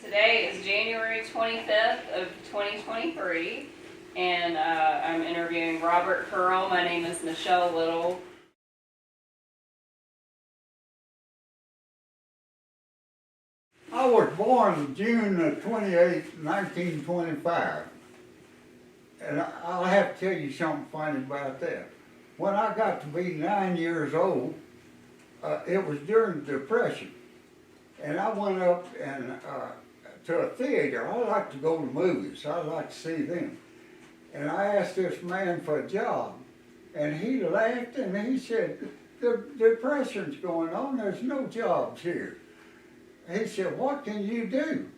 Today is January 25th of 2023, and I'm interviewing Robert Curl. My name is Michelle Little. I was born June 28, 1925, and I'll have to tell you something funny about that. When I got to be 9 years old, it was during the Depression, and I went up and to a theater. I like to go to movies. I like to see them. And I asked this man for a job, and he laughed and he said, "The Depression's going on. There's no jobs here." He said, "What can you do?"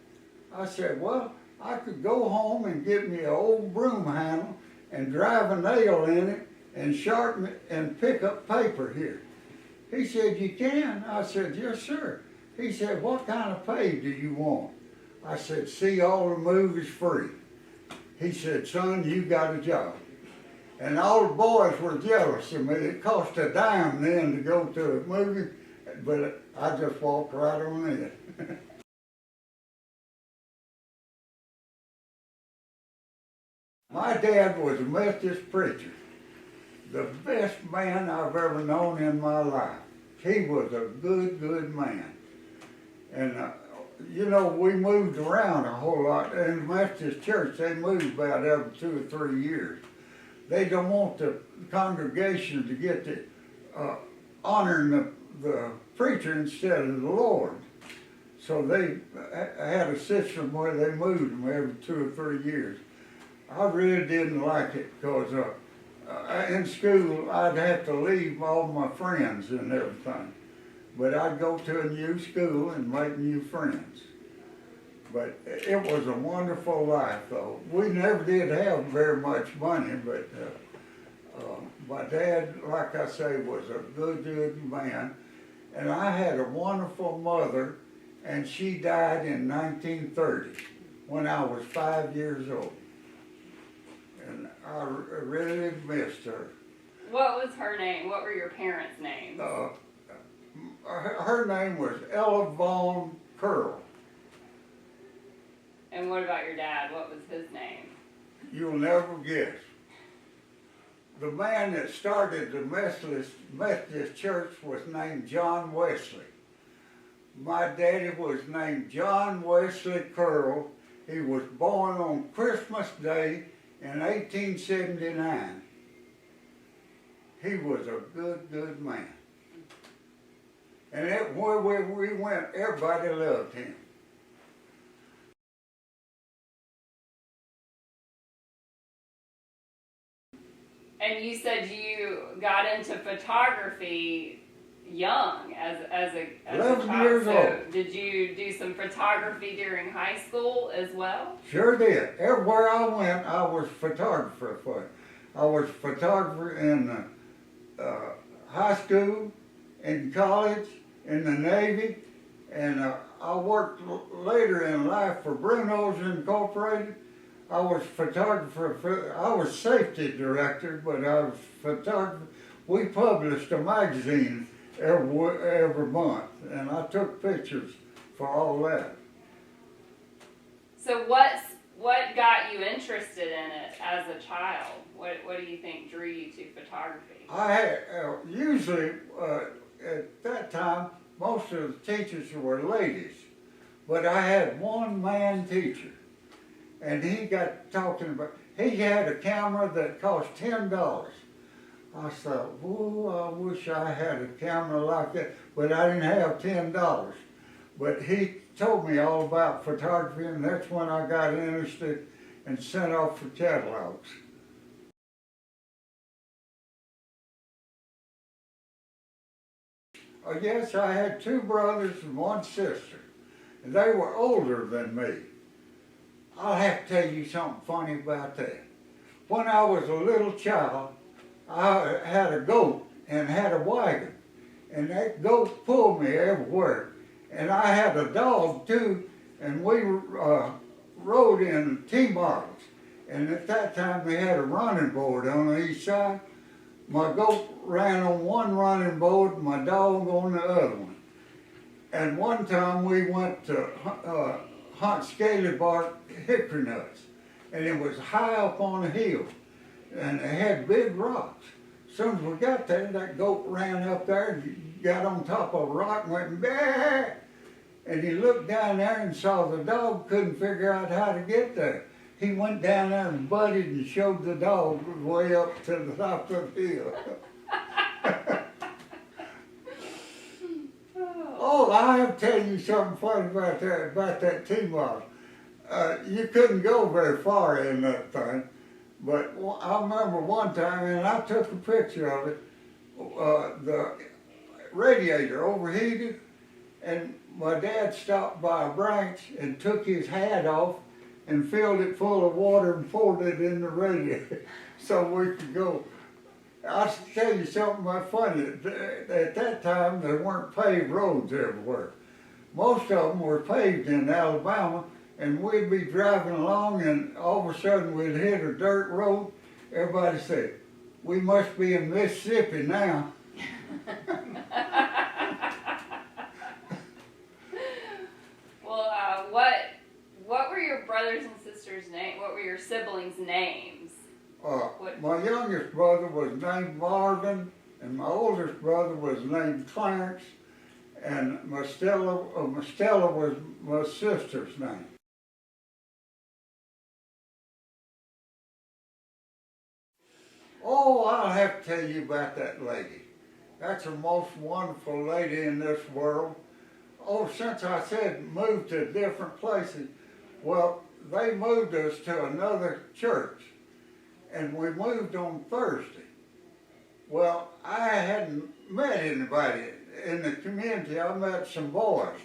I said, "Well, I could go home and get me an old broom handle and drive a nail in it and sharpen it and pick up paper here." He said, "You can?" I said, "Yes, sir." He said, "What kind of pay do you want?" I said, "See all the movies free." He said, "Son, you got a job." And all the boys were jealous of me. It cost a dime then to go to a movie, but I just walked right on in. My dad was a Methodist preacher, the best man I've ever known in my life. He was a good man. And you know, we moved around a whole lot. In the Methodist church, they moved about every 2 or 3 years. They don't want the congregation to get to honoring the preacher instead of the Lord. So they had a system where they moved them every 2 or 3 years. I really didn't like it because in school I'd have to leave all my friends and everything. But I'd go to a new school and make new friends. But it was a wonderful life, though. We never did have very much money, but my dad, like I say, was a good man. And I had a wonderful mother, and she died in 1930 when I was 5 years old. And I really missed her. What was her name? What were your parents' names? Her name was Ella Vaughn Curl. And what about your dad? What was his name? You'll never guess. The man that started the Methodist Church was named John Wesley. My daddy was named John Wesley Curl. He was born on Christmas Day in 1879. He was a good man. And where we went, everybody loved him. And you said you got into photography young, as a 11 child. years So old. did you do some photography during high school as well? Sure did. Everywhere I went, I was a photographer for it. I was a photographer in high school, in college, in the Navy, and I worked later in life for Bruno's Incorporated. I was photographer, I was safety director, but I was photographer. We published a magazine every month, and I took pictures for all that. So what got you interested in it as a child? What do you think drew you to photography? I had, usually at that time, most of the teachers were ladies, but I had one man teacher, and he got talking about, he had a camera that cost $10. I thought, "Whoa, I wish I had a camera like that," but I didn't have $10. But he told me all about photography, and that's when I got interested and sent off for catalogs. Yes, I had 2 brothers and 1 sister, and they were older than me. I'll have to tell you something funny about that. When I was a little child, I had a goat and had a wagon, and that goat pulled me everywhere. And I had a dog too, and we rode in T-models. And at that time they had a running board on each side. My goat ran on one running board, and my dog on the other one. And one time we went to hunt scaly bark hickory nuts. And it was high up on a hill. And it had big rocks. As soon as we got there, that goat ran up there and got on top of a rock and went, bah! And he looked down there and saw the dog couldn't figure out how to get there. He went down there and butted and showed the dog way up to the top of the hill. Oh, I have to tell you something funny about that T-model. You couldn't go very far in that thing. But I remember one time, and I took a picture of it, the radiator overheated, and my dad stopped by a branch and took his hat off and filled it full of water and poured it in the radiator so we could go. I'll tell you something about funny. At that time, there weren't paved roads everywhere. Most of them were paved in Alabama, and we'd be driving along and all of a sudden we'd hit a dirt road. Everybody said, "We must be in Mississippi now." Well, what were your brothers and sisters' names? What were your siblings' names? My youngest brother was named Marvin, and my oldest brother was named Clarence, and Stella was my sister's name. Oh, I'll have to tell you about that lady. That's the most wonderful lady in this world. Oh, since I said moved to different places, well, they moved us to another church, and we moved on Thursday. Well, I hadn't met anybody in the community. I met some boys.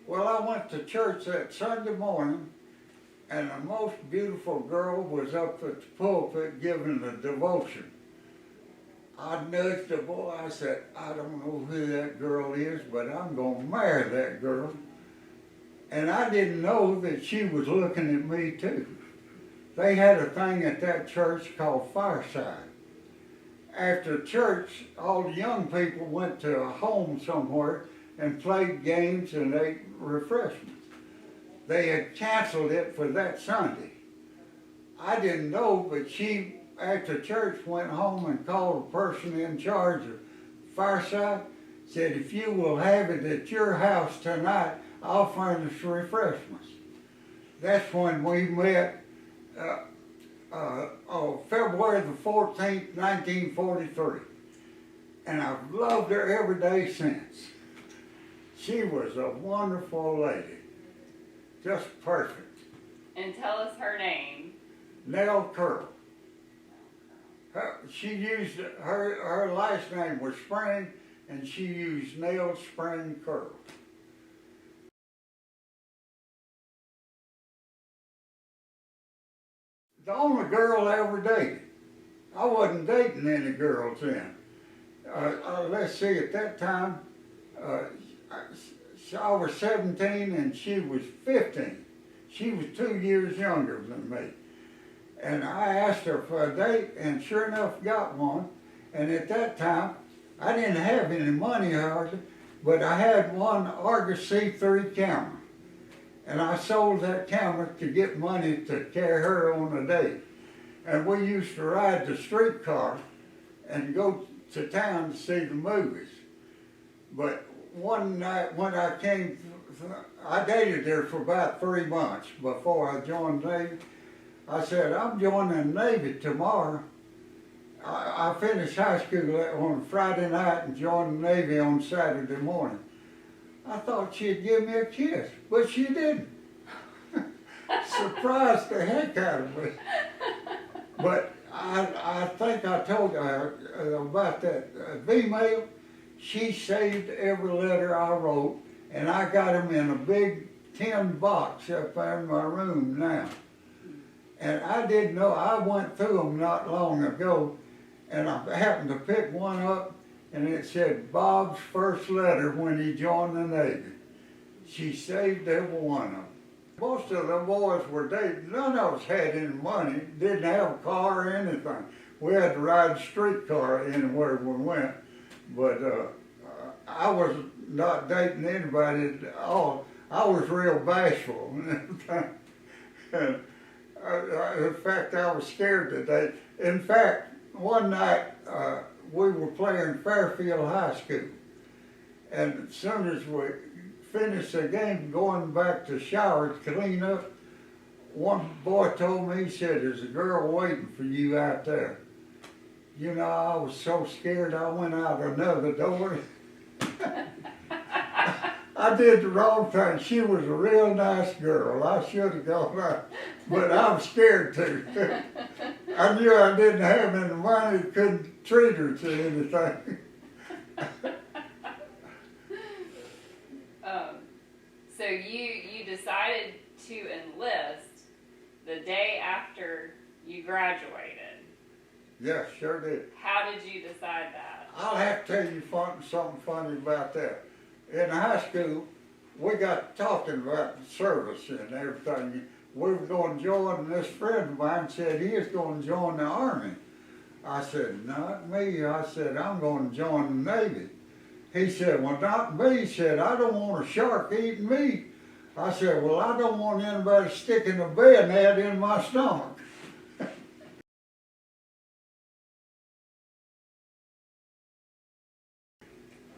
Well, I went to church that Sunday morning, and the most beautiful girl was up at the pulpit giving the devotion. I nudged the boy. I said, "I don't know who that girl is, but I'm going to marry that girl." And I didn't know that she was looking at me too. They had a thing at that church called Fireside. After church, all the young people went to a home somewhere and played games and ate refreshments. They had canceled it for that Sunday. I didn't know, but she, after church, went home and called the person in charge of Fireside, said, "If you will have it at your house tonight, I'll furnish refreshments." That's when we met, February the 14th, 1943. And I've loved her every day since. She was a wonderful lady. Just perfect. And tell us her name. Nell Curl. She used, her last name was Spring, and she used Nell Spring Curl. The only girl I ever dated. I wasn't dating any girls then. Let's see, at that time, I was 17 and she was 15. She was 2 years younger than me. And I asked her for a date, and sure enough got one. And at that time, I didn't have any money hardly, but I had one Argus C3 camera. And I sold that camera to get money to carry her on a date. And we used to ride the streetcar and go to town to see the movies. But one night when I came, I dated her for about 3 months before I joined the Navy. I said, "I'm joining the Navy tomorrow." I finished high school on Friday night and joined the Navy on Saturday morning. I thought she'd give me a kiss, but she didn't. Surprised the heck out of me. But I think I told her about that female. She saved every letter I wrote, and I got them in a big tin box up there in my room now. And I didn't know, I went through them not long ago, and I happened to pick one up, and it said Bob's first letter when he joined the Navy. She saved every one of them. Most of the boys were dating. None of us had any money, didn't have a car or anything. We had to ride a streetcar anywhere we went. But I was not dating anybody at all. I was real bashful and everything. And in fact, I was scared today. In fact, one night we were playing Fairfield High School, and as soon as we finished the game, going back to shower to clean up, one boy told me, he said, "There's a girl waiting for you out there." You know, I was so scared I went out another door. I did the wrong thing. She was a real nice girl. I should have gone out, but I was scared too. I knew I didn't have any money, couldn't treat her to anything. So you decided to enlist the day after you graduated. Yes, sure did. How did you decide that? I'll have to tell you something funny about that. In high school, we got talking about the service and everything. We were going to join, and this friend of mine said he was going to join the Army. I said, "Not me." I said, "I'm going to join the Navy." He said, "Well, not me." He said, "I don't want a shark eating me." I said, "Well, I don't want anybody sticking a bayonet in my stomach."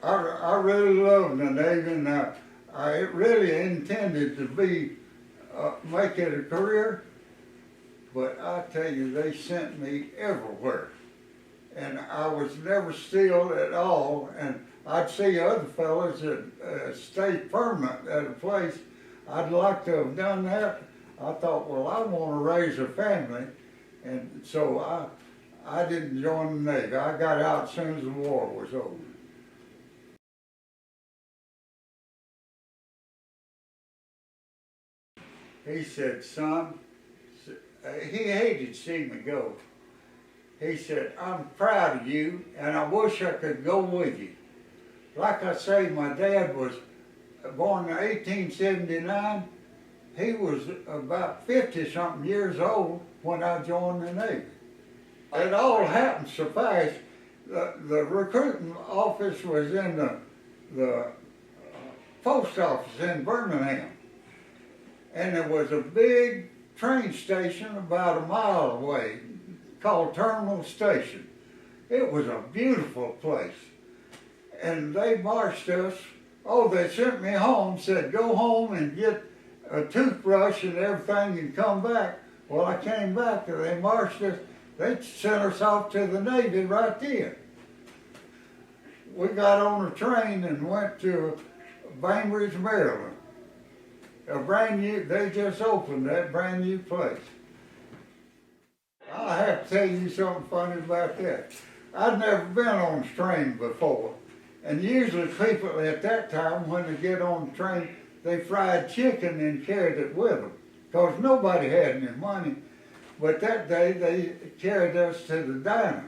I really loved the Navy, and I really intended to make it a career, but I tell you, they sent me everywhere, and I was never still at all, and I'd see other fellas that stayed permanent at a place. I'd like to have done that. I thought, well, I want to raise a family, and so I didn't join the Navy. I got out as soon as the war was over. He said, "Son," he hated to see me go. He said, "I'm proud of you, and I wish I could go with you." Like I say, my dad was born in 1879. He was about 50-something years old when I joined the Navy. It all happened so fast. The recruiting office was in the post office in Birmingham. And there was a big train station about a mile away called Terminal Station. It was a beautiful place. And they marched us. Oh, they sent me home, said, "Go home and get a toothbrush and everything and come back." Well, I came back and they marched us. They sent us off to the Navy right there. We got on a train and went to Bainbridge, Maryland. A brand new, they just opened that brand new place. I have to tell you something funny about that. I'd never been on a train before. And usually people at that time, when they get on the train, they fried chicken and carried it with them, because nobody had any money. But that day they carried us to the diner.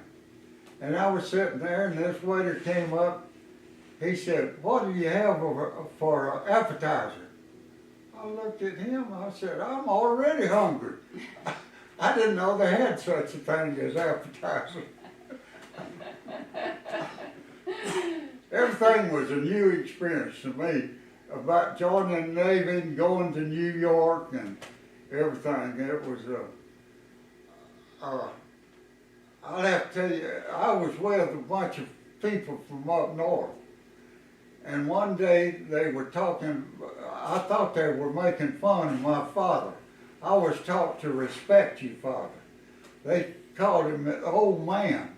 And I was sitting there and this waiter came up. He said, "What do you have for appetizer?" I looked at him, I said, "I'm already hungry." I didn't know they had such a thing as appetizer. Everything was a new experience to me about joining the Navy and going to New York and everything. It was, I'll have to tell you, I was with a bunch of people from up north. And one day they were talking, I thought they were making fun of my father. I was taught to respect you, Father. They called him the old man,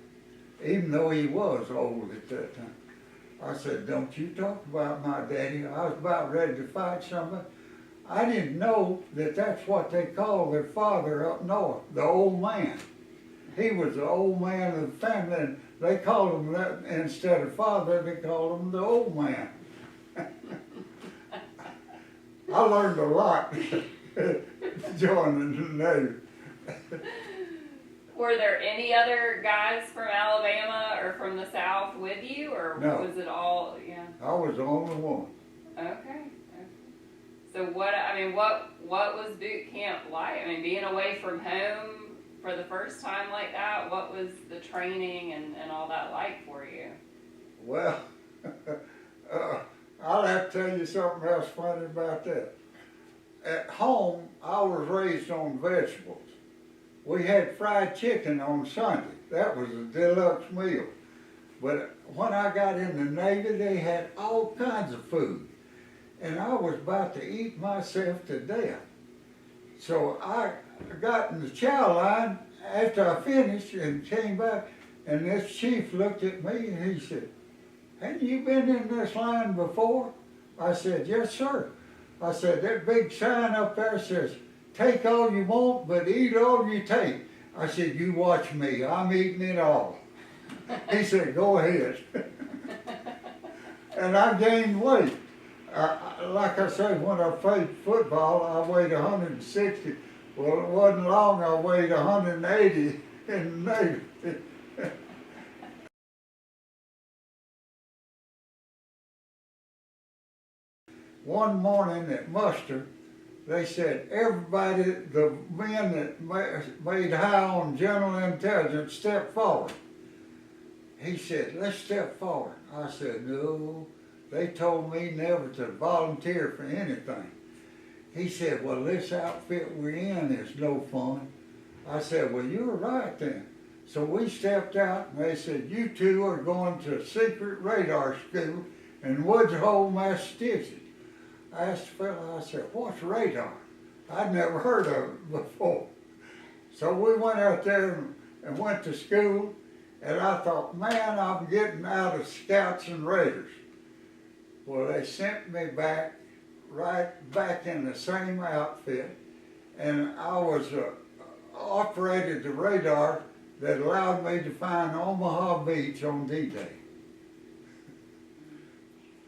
even though he was old at that time. I said, "Don't you talk about my daddy." I was about ready to fight somebody. I didn't know that that's what they called their father up north, the old man. He was the old man of the family, and they called him that instead of father, they called him the old man. I learned a lot joining the Navy. Were there any other guys from Alabama or from the South with you, or No. was it all, yeah? I was the only one. Okay. So what was boot camp like? I mean, being away from home for the first time like that, what was the training and all that like for you? Well, I'll have to tell you something else funny about that. At home, I was raised on vegetables. We had fried chicken on Sunday. That was a deluxe meal. But when I got in the Navy, they had all kinds of food. And I was about to eat myself to death. So I got in the chow line after I finished and came back, and this chief looked at me and he said, "Hadn't you been in this line before?" I said, "Yes, sir." I said, "That big sign up there says, 'Take all you want, but eat all you take.'" I said, "You watch me, I'm eating it all." He said, "Go ahead." And I gained weight. Like I say, when I played football, I weighed 160. Well, it wasn't long, I weighed 180 in the Navy. One morning at muster, they said, everybody, the men that made high on general intelligence, step forward. He said, "Let's step forward." I said, "No, they told me never to volunteer for anything." He said, "Well, this outfit we're in is no fun." I said, "Well, you're right then." So we stepped out and they said, "You two are going to secret radar school in Woods Hole, Massachusetts." I asked the fellow, I said, "What's radar?" I'd never heard of it before. So we went out there and went to school, and I thought, man, I'm getting out of Scouts and Raiders. Well, they sent me back, right back in the same outfit, and I was operated the radar that allowed me to find Omaha Beach on D-Day.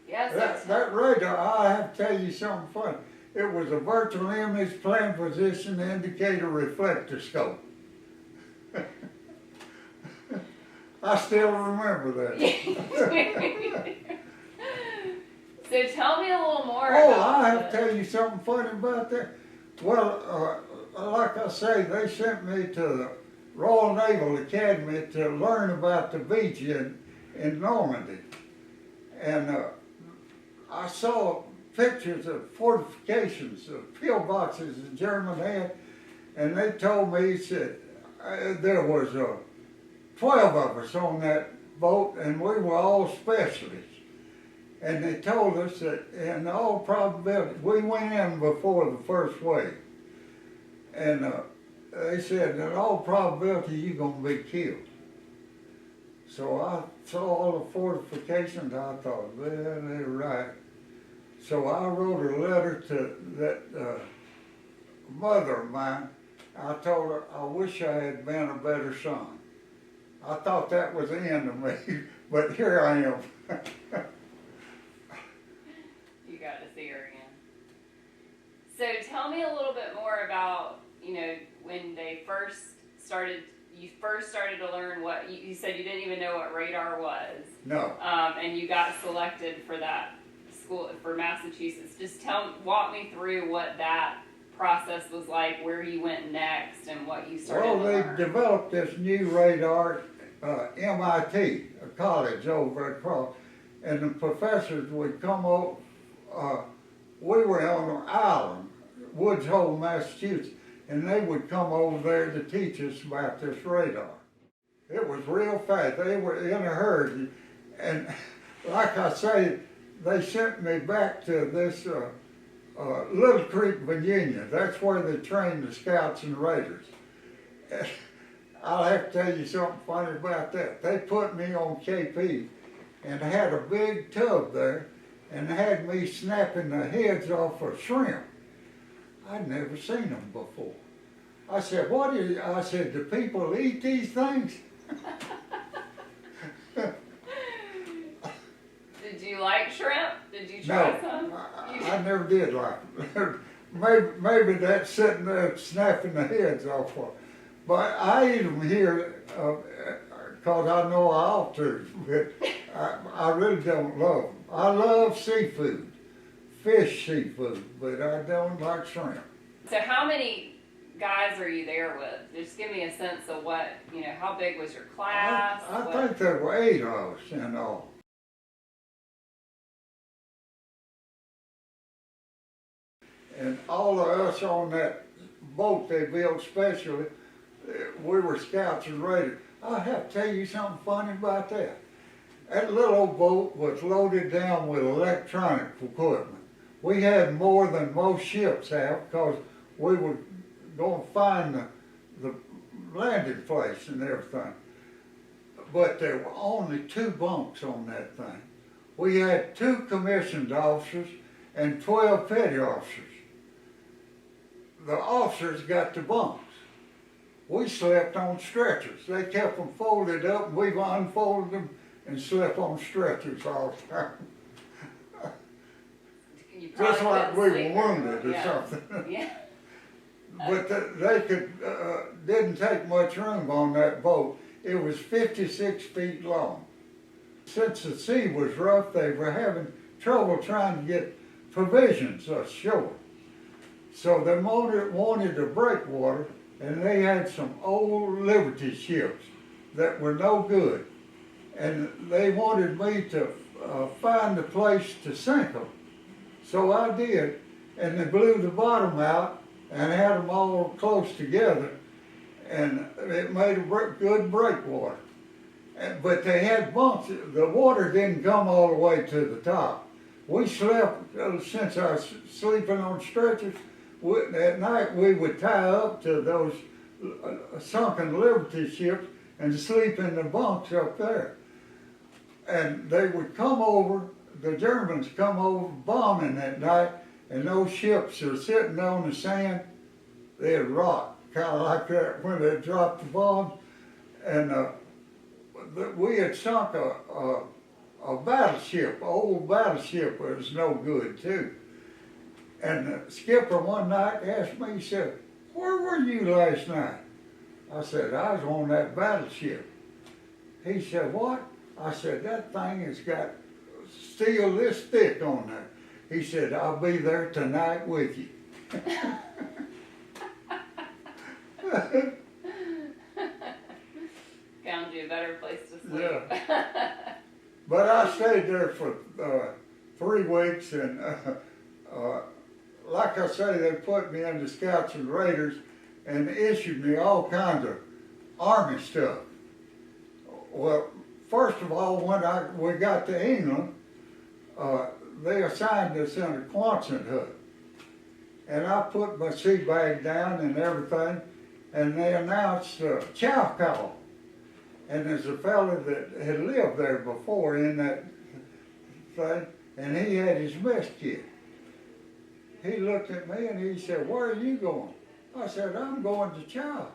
Yes, That radar, I have to tell you something funny. It was a virtual image plan position indicator reflector scope. I still remember that. So tell me a little more Oh, about I have to tell you something funny about that. Well, like I say, they sent me to the Royal Naval Academy to learn about the beach in Normandy. And I saw pictures of fortifications, of pillboxes the German had, and they told me, said, there was 12 of us on that boat, and we were all specialists. And they told us that in all probability, we went in before the first wave. And they said, in all probability, you're going to be killed. So I saw all the fortifications, I thought, well, they're right. So I wrote a letter to that mother of mine. I told her, I wish I had been a better son. I thought that was the end of me, but here I am. You got to see her again. So tell me a little bit more about, when they first started, you first started to learn what, you said you didn't even know what radar was. No. And you got selected for that school, for Massachusetts. Just walk me through what that process was like, where you went next, and what you started to learn. Well, they developed this new radar, MIT, a college over across, and the professors would come over. We were on an island, Woods Hole, Massachusetts, and they would come over there to teach us about this radar. It was real fast. They were in a hurry, and like I say, they sent me back to this Little Creek, Virginia. That's where they trained the Scouts and Raiders. And I'll have to tell you something funny about that. They put me on KP and had a big tub there and had me snapping the heads off of shrimp. I'd never seen them before. I said, I said, "Do people eat these things?" Did you like shrimp? Did you try some? I never did like them. maybe that's sitting there snapping the heads off of. But I eat them here because I know I ought to, but I really don't love them. I love seafood, fish seafood, but I don't like shrimp. So how many guys are you there with? Just give me a sense of what, how big was your class? I think there were 8 of us in all. And all of us on that boat they built specially, we were scouts and raiders. I have to tell you something funny about that. That little old boat was loaded down with electronic equipment. We had more than most ships have because we were going to find the landing place and everything. But there were only 2 bunks on that thing. We had 2 commissioned officers and 12 petty officers. The officers got the bunks. We slept on stretchers. They kept them folded up, and we unfolded them and slept on stretchers all the time. Just like we were wounded or something. Yeah. But they didn't take much room on that boat. It was 56 feet long. Since the sea was rough, they were having trouble trying to get provisions ashore. So they wanted a breakwater, and they had some old Liberty ships that were no good. And they wanted me to find a place to sink them. So I did, and they blew the bottom out and had them all close together, and it made a good breakwater. But they had bunks. The water didn't come all the way to the top. We slept, since I was sleeping on stretchers, at night we would tie up to those sunken Liberty ships and sleep in the bunks up there. And they would come over, the Germans come over bombing at night, and those ships are sitting on the sand, they'd rot, kind of like that when they dropped the bombs. And we had sunk a battleship, an old battleship that was no good too. And the skipper one night asked me, he said, "Where were you last night?" I said, "I was on that battleship." He said, "What?" I said, "That thing has got steel this thick on there." He said, "I'll be there tonight with you." Found you a better place to sleep. Yeah. But I stayed there for 3 weeks, and like I say, they put me into Scouts and Raiders and issued me all kinds of Army stuff. Well, first of all, when we got to England, they assigned us in a Quonset hut. And I put my sea bag down and everything, and they announced chow call. And there's a fellow that had lived there before in that thing, and he had his mess kit. He looked at me and he said, "Where are you going?" I said, "I'm going to chow."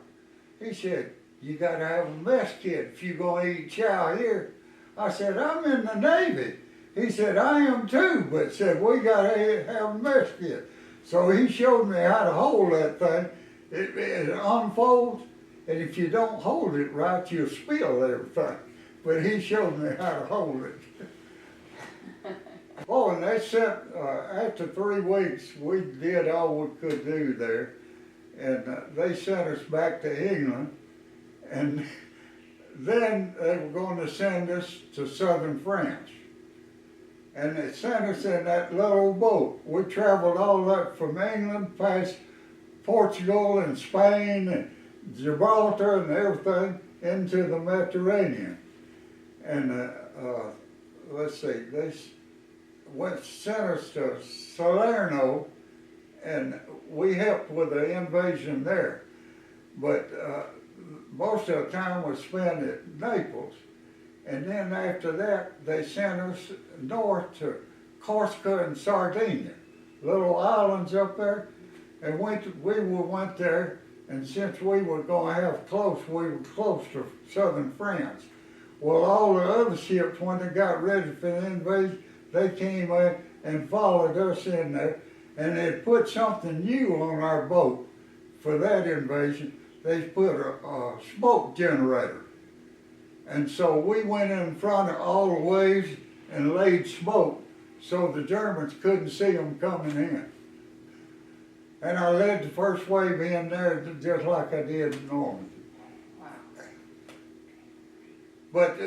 He said, "You got to have a mess kit if you're going to eat chow here." I said, "I'm in the Navy." He said, "I am too," but said, "We got to have a mess kit." So he showed me how to hold that thing. It unfolds, and if you don't hold it right, you'll spill everything. But he showed me how to hold it. Oh, and they sent, after 3 weeks, we did all we could do there. And they sent us back to England. And then they were going to send us to southern France. And they sent us in that little boat. We traveled all up from England, past Portugal and Spain and Gibraltar and everything, into the Mediterranean. And let's see, they sent us to Salerno, and we helped with the invasion there. But most of the time was spent at Naples. And then after that, they sent us north to Corsica and Sardinia, little islands up there. And we went there, and since we were going to have we were close to southern France. Well, all the other ships, when they got ready for the invasion, they came in and followed us in there, and they put something new on our boat for that invasion. They put a smoke generator. And so we went in front of all the waves and laid smoke so the Germans couldn't see them coming in. And I led the first wave in there just like I did in Normandy. Wow. But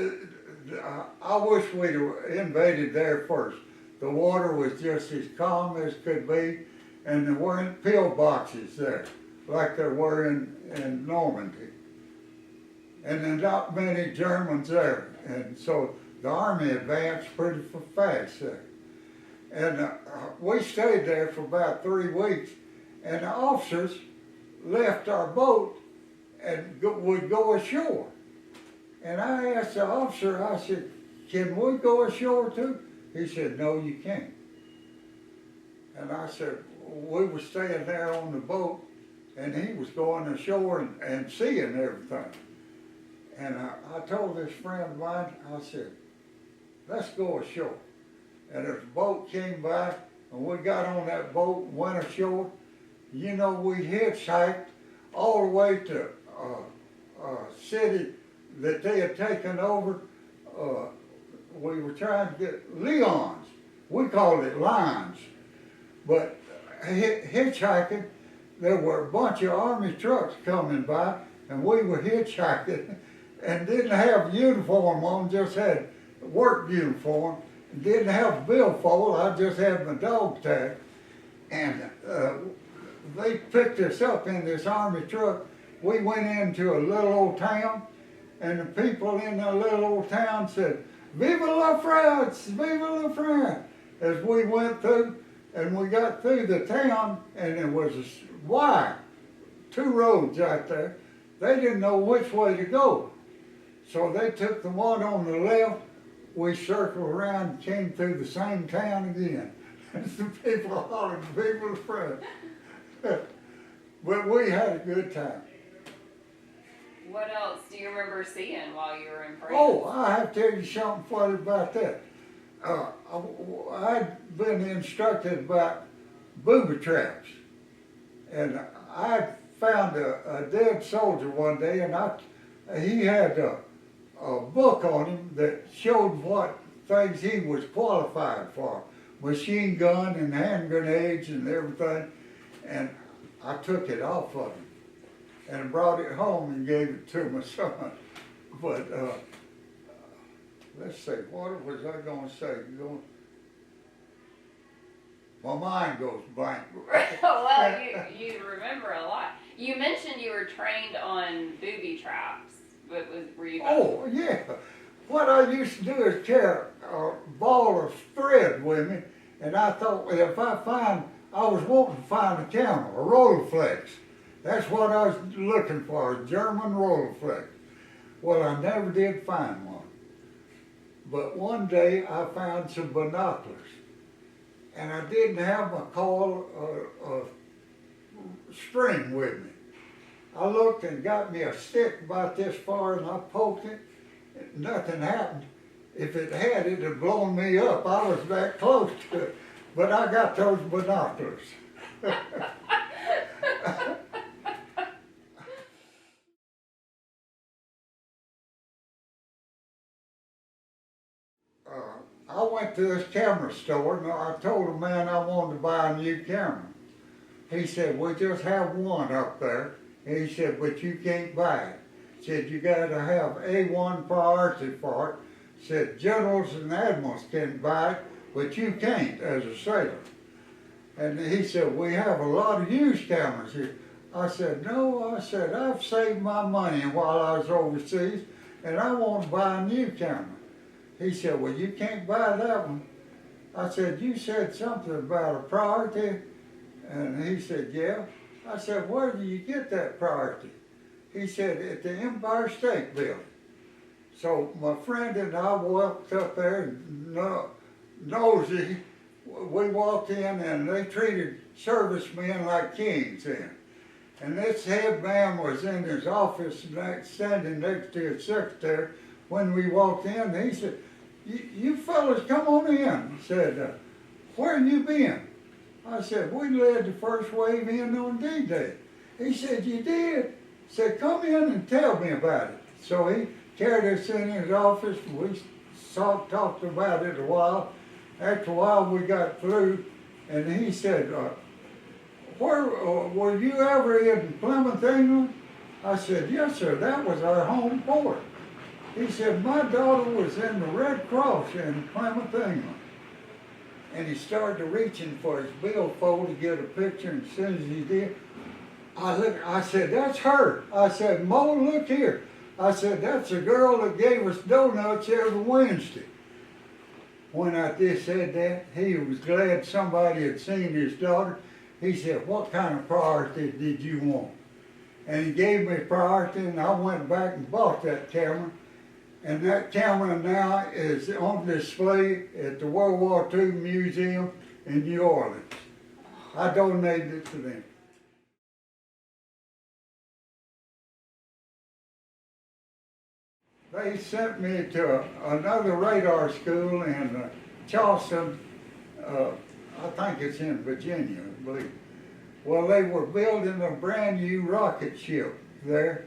I wish we'd invaded there first. The water was just as calm as could be, and there weren't pill boxes there, like there were in Normandy. And there not many Germans there, and so the army advanced pretty fast there. And we stayed there for about 3 weeks, and the officers left our boat and would go ashore. And I asked the officer, I said, can we go ashore too? He said, no, you can't. And I said, we were staying there on the boat, and he was going ashore and seeing everything. And I told this friend of mine, I said, let's go ashore. And the boat came by, and we got on that boat and went ashore. You know, we hitchhiked all the way to a city that they had taken over. We were trying to get Leon's. We called it Lines. But hitchhiking, there were a bunch of army trucks coming by, and we were hitchhiking and didn't have uniform on, just had work uniform. Didn't have a billfold, I just had my dog tag. And they picked us up in this army truck. We went into a little old town, and the people in the little old town said, "Vive la France! Vive la France!" As we went through, and we got through the town, and there was a wide, 2 roads out there. They didn't know which way to go. So they took the one on the left. We circled around and came through the same town again. The people hollered, "Vive la France!" But we had a good time. What else do you remember seeing while you were in France? Oh, I have to tell you something funny about that. I'd been instructed about booby traps. And I found a dead soldier one day, and he had a book on him that showed what things he was qualified for. Machine gun and hand grenades and everything. And I took it off of him and brought it home and gave it to my son. But let's see, what was I going to say? My mind goes blank. Well, you remember a lot. You mentioned you were trained on booby traps. But were you? Oh, yeah. What I used to do is carry a ball of thread with me, and I thought, well, if I was wanting to find a camera, a Rolleiflex. That's what I was looking for, a German Rolleiflex. Well, I never did find one. But one day I found some binoculars, and I didn't have my coil string with me. I looked and got me a stick about this far, and I poked it. Nothing happened. If it had, it'd have blown me up. I was that close to it. But I got those binoculars. I went to this camera store, and I told the man I wanted to buy a new camera. He said, "We just have one up there." And he said, "But you can't buy it." He said, "You got to have A1 priority for it." He said, "Generals and admirals can buy it, but you can't as a sailor." And he said, "We have a lot of used cameras here." I said, "No," I said, "I've saved my money while I was overseas, and I want to buy a new camera." He said, "Well, you can't buy that one." I said, "You said something about a priority?" And he said, "Yeah." I said, "Where do you get that priority?" He said, "At the Empire State Building." So my friend and I walked up there, and nosy, we walked in, and they treated servicemen like kings then. And this head man was in his office standing next to his secretary when we walked in. He said, you fellas come on in." He said, "Where you been?" I said, "We led the first wave in on D-Day." He said, "You did?" He said, "Come in and tell me about it." So he carried us in his office, and we talked about it a while. After a while, we got through, and he said, "Were you ever in Plymouth, England?" I said, "Yes, sir, that was our home port." He said, "My daughter was in the Red Cross in Plymouth, England." and he started reaching for his billfold to get a picture, and as soon as he did, I said, that's her. I said, Mo, look here. I said, that's the girl that gave us donuts every Wednesday. When I just said that, he was glad somebody had seen his daughter. He said, what kind of priority did you want? And he gave me priority, and I went back and bought that camera. And that camera now is on display at the World War II Museum in New Orleans. I donated it to them. They sent me to another radar school in Charleston, I think it's in Virginia, I believe. Well, they were building a brand new rocket ship there.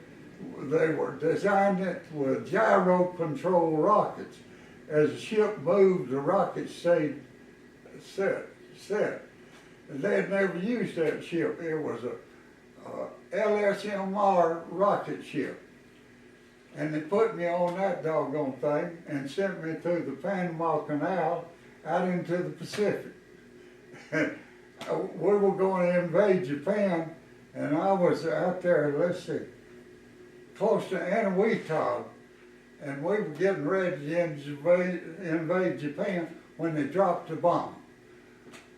They were designing it with gyro control rockets. As the ship moved, the rocket stayed set. And they had never used that ship. It was a LSMR rocket ship. And they put me on that doggone thing and sent me through the Panama Canal out into the Pacific. We were going to invade Japan, and I was out there, let's see, close to Eniwetok, and we were getting ready to invade Japan when they dropped the bomb.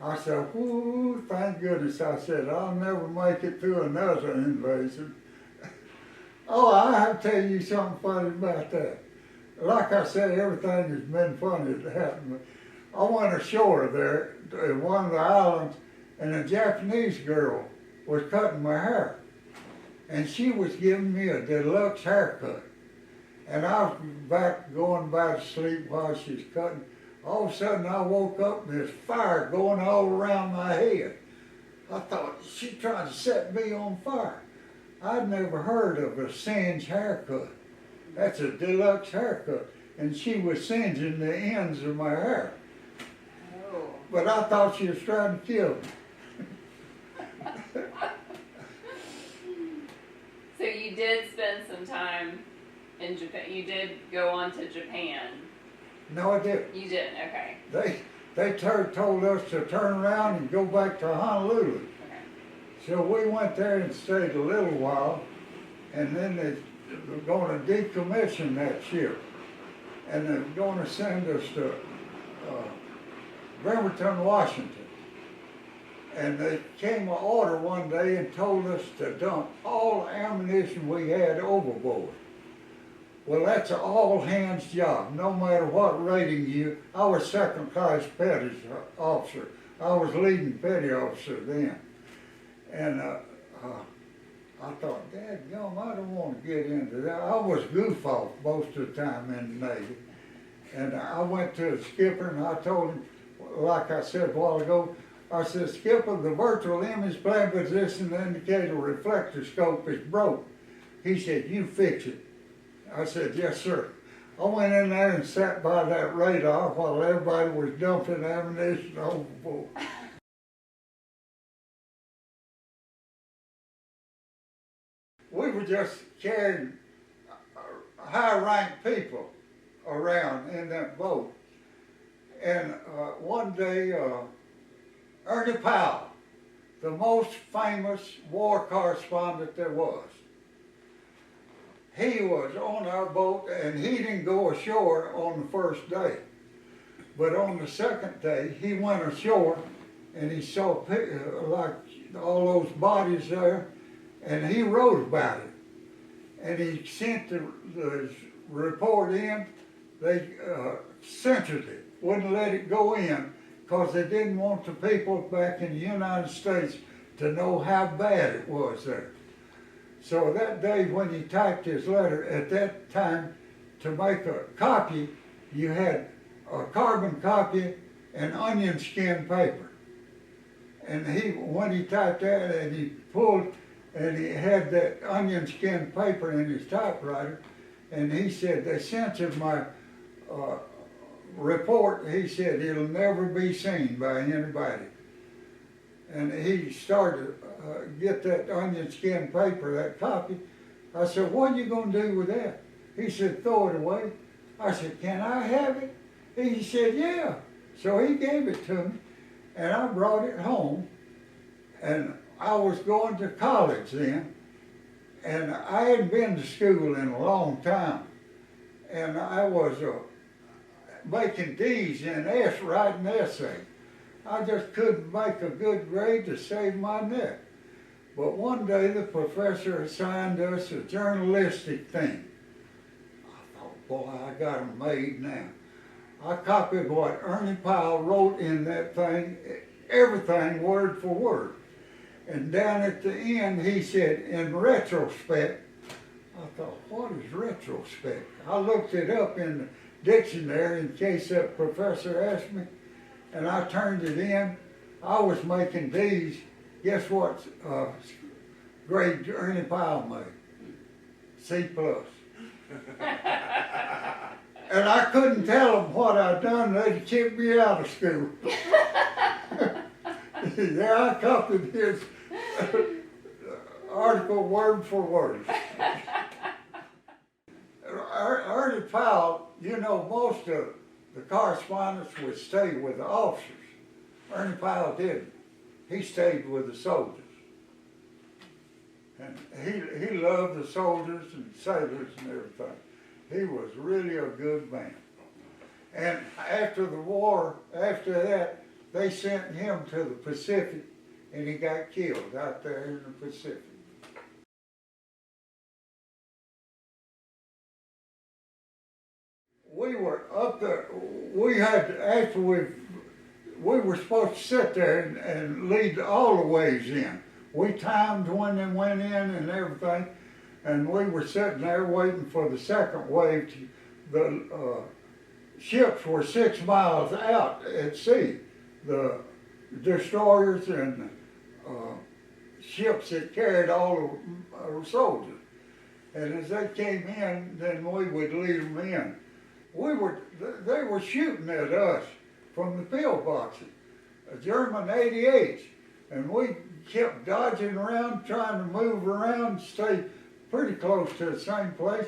I said, whoo, thank goodness. I said, I'll never make it through another invasion. Oh, I have to tell you something funny about that. Like I said, everything has been funny that happened. I went ashore there in one of the islands, and a Japanese girl was cutting my hair. And she was giving me a deluxe haircut. And I was back going back to sleep while she was cutting. All of a sudden I woke up and there's fire going all around my head. I thought, she trying to set me on fire. I'd never heard of a singe haircut. That's a deluxe haircut. And she was singeing the ends of my hair. Oh. But I thought she was trying to kill me. So you did spend some time in Japan. You did go on to Japan. No, I didn't. You didn't, okay. They told us to turn around and go back to Honolulu. Okay. So we went there and stayed a little while, and then they were going to decommission that ship. And they were going to send us to Bremerton, Washington. And they came an order one day and told us to dump all the ammunition we had overboard. Well, that's an all-hands job, no matter what rating you. I was second-class petty officer. I was leading petty officer then. And I thought, dadgum, I don't want to get into that. I was goof off most of the time in the Navy. And I went to the skipper and I told him, like I said a while ago, I said, Skipper, the virtual image plan position indicator reflector scope is broke. He said, you fix it. I said, yes, sir. I went in there and sat by that radar while everybody was dumping ammunition overboard. We were just carrying high-ranked people around in that boat. And one day, Ernie Powell, the most famous war correspondent there was, he was on our boat, and he didn't go ashore on the first day. But on the second day, he went ashore, and he saw like all those bodies there, and he wrote about it. And he sent the report in. They censored it, wouldn't let it go in, because they didn't want the people back in the United States to know how bad it was there. So that day when he typed his letter, at that time, to make a copy, you had a carbon copy and onion skin paper. And when he typed that, and he pulled, and he had that onion skin paper in his typewriter, and he said, they censored my report. He said, it'll never be seen by anybody. And he started get that onion skin paper, that copy. I said, what are you going to do with that? He said, throw it away. I said, can I have it? He said, yeah. So he gave it to me, and I brought it home, and I was going to college then, and I hadn't been to school in a long time, and I was making D's and S writing essays. I just couldn't make a good grade to save my neck. But one day the professor assigned us a journalistic thing. I thought, boy, I got 'em made now. I copied what Ernie Powell wrote in that thing, everything word for word. And down at the end he said, in retrospect. I thought, what is retrospect? I looked it up in the dictionary in case that professor asked me, and I turned it in. I was making D's. Guess what grade Ernie Powell made? C+. And I couldn't tell them what I'd done. They'd kick me out of school. Yeah, I copied his article word for word. Ernie Powell, you know, most of the correspondence would stay with the officers. Ernie Powell didn't. He stayed with the soldiers. And he loved the soldiers and sailors and everything. He was really a good man. And after the war, after that, they sent him to the Pacific, and he got killed out there in the Pacific. We were up there, after we were supposed to sit there and lead all the waves in. We timed when they went in and everything, and we were sitting there waiting for the second wave. The ships were 6 miles out at sea. The destroyers and ships that carried all the soldiers. And as they came in, then we would lead them in. They were shooting at us from the pillboxes, German 88s, and we kept dodging around, trying to move around, stay pretty close to the same place.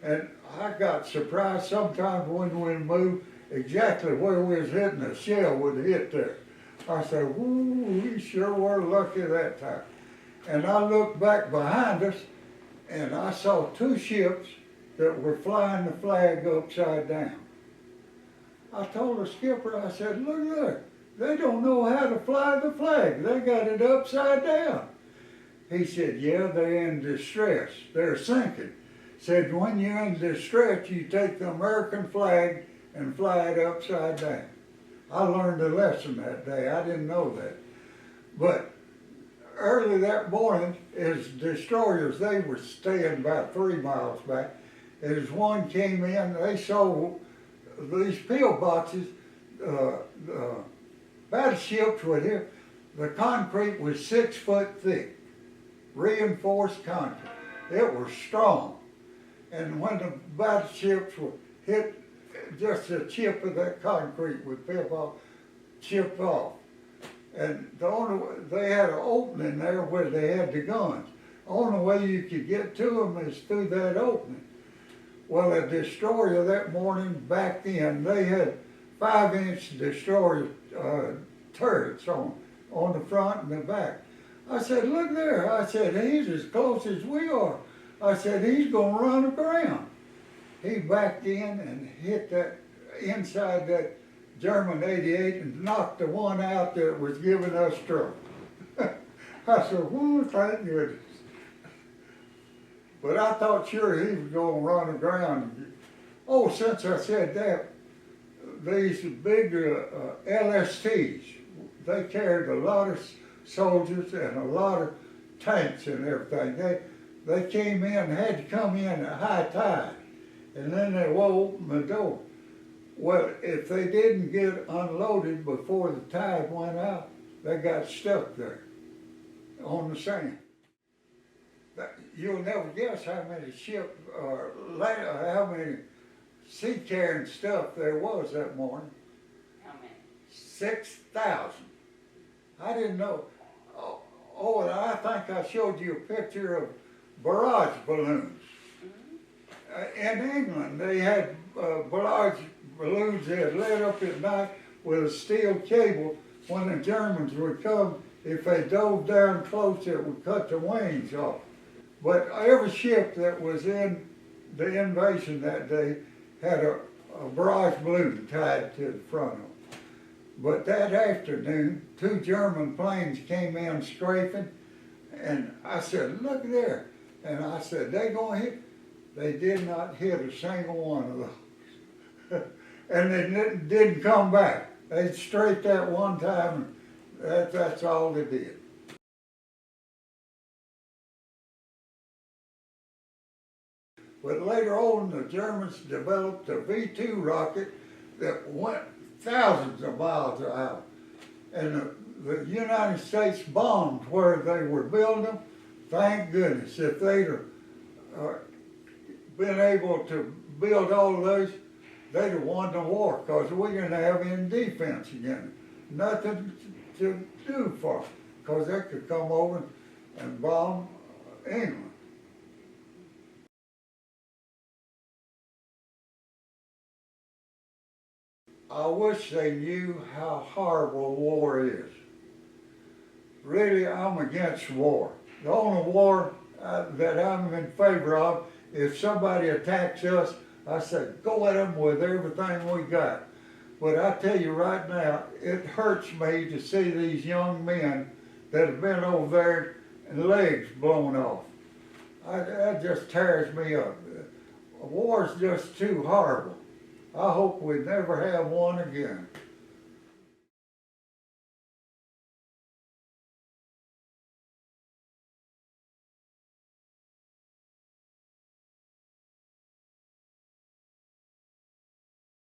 And I got surprised sometimes when we moved, exactly where we was hitting, a shell would hit there. I said, woo, we sure were lucky that time. And I looked back behind us, and I saw 2 ships that were flying the flag upside down. I told the skipper, I said, look there, they don't know how to fly the flag. They got it upside down. He said, yeah, they're in distress. They're sinking. Said, when you're in distress, you take the American flag and fly it upside down. I learned a lesson that day. I didn't know that. But early that morning, as destroyers, they were staying about 3 miles back. As one came in, they saw these pillboxes, battleships were here. The concrete was 6 foot thick, reinforced concrete. It was strong. And when the battleships were hit, just a chip of that concrete would chip off. And they had an opening there where they had the guns. The only way you could get to them is through that opening. Well, a destroyer that morning back in, they had 5-inch destroyer turrets on the front and the back. I said, look there. I said, he's as close as we are. I said, he's going to run aground. He backed in and hit that inside that German 88 and knocked the one out that was giving us trouble. I said, whoo, thank goodness. But I thought sure he was going to run aground. Oh, since I said that, these big LSTs, they carried a lot of soldiers and a lot of tanks and everything. They came in, had to come in at high tide, and then they will open the door. Well, if they didn't get unloaded before the tide went out, they got stuck there on the sand. You'll never guess how many ships, how many sea-carrying stuff there was that morning. How many? 6,000. I didn't know. Oh, and I think I showed you a picture of barrage balloons. In England, they had barrage balloons that lit up at night with a steel cable. When the Germans would come, if they dove down close, it would cut the wings off. But every ship that was in the invasion that day had a barrage balloon tied to the front of them. But that afternoon, 2 German planes came in strafing, and I said, look there. And I said, they gonna hit? They did not hit a single one of those. And they didn't come back. They strafed that one time, and that's all they did. But later on, the Germans developed a V-2 rocket that went thousands of miles an hour. And the United States bombed where they were building them. Thank goodness. If they'd have been able to build all of those, they'd have won the war, because we didn't have any defense again. Nothing to do for them, because they could come over and bomb England. I wish they knew how horrible war is. Really, I'm against war. The only war that I'm in favor of, if somebody attacks us, I say, go at them with everything we got. But I tell you right now, it hurts me to see these young men that have been over there and legs blown off. That just tears me up. War's just too horrible. I hope we never have one again.